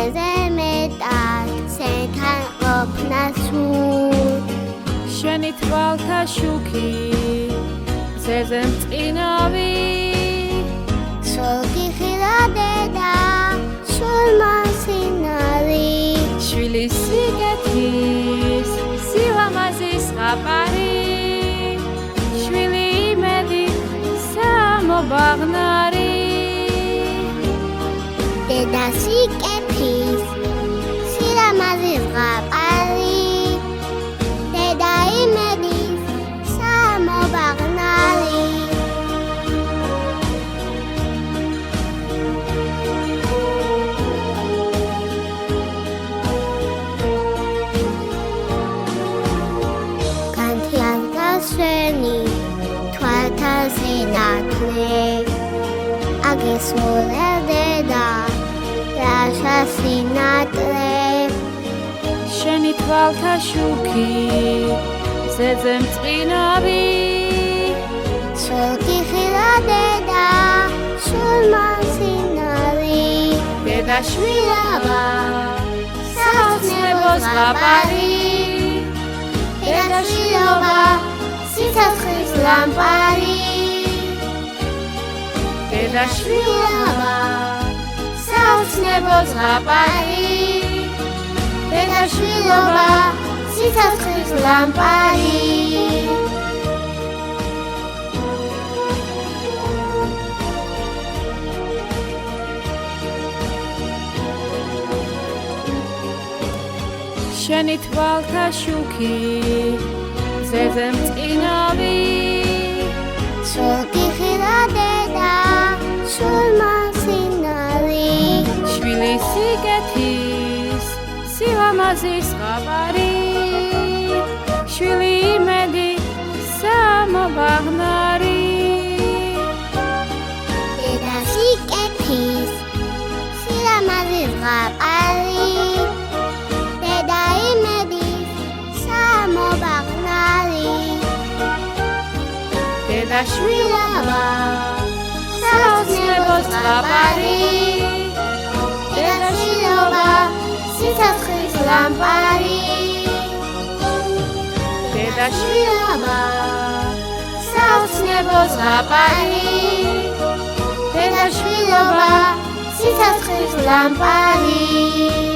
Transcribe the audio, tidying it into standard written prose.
მეზე მეტად სენთან ყოფნა სულ შენი თვალთა შუქი მზეზე მწყინავი სულ გიხილა დედა სულ მასინარი შვილის სიგეთის სილამაზის ზღაპარი შვილი იმედი სამობაღნარი დედა სიკეთის სილამაზის ზღაპარი დედა იმედის სამობაღნარი განთიადასვენი თვალთა სინათლე აგესულებ დედა რაშა სინათლე შენი თვალთა შუქი მზეზე მწყინავი სულ გიხილა დედა სულ მასინარი დედა შვილობა საოცნებო ზღაპარი დედა შვილობა სიცოცხლის ლამპარი დედა შვილობა საოცნებო ზღაპარი დედა შვილობა სიცოცხლის ლამპარი შენი თვალთა შუქი მზეზე მწყინავი სულ გიხილა დედა სულ მასინარი შვილის სიგეთის სილამაზის ზღაპარი შვილი იმედი სამობაღნარი დედა სიკეთის სილამაზის ზღაპარი დედა იმედის სამობაღნარი დედა შვილობა საოცნებო ზღაპარი დედა შვილობა სიცოცხლის ლამპარი დედა შვილობა საოცნებო ზღაპარი დედა შვილობა სიცოცხლის ლამპარი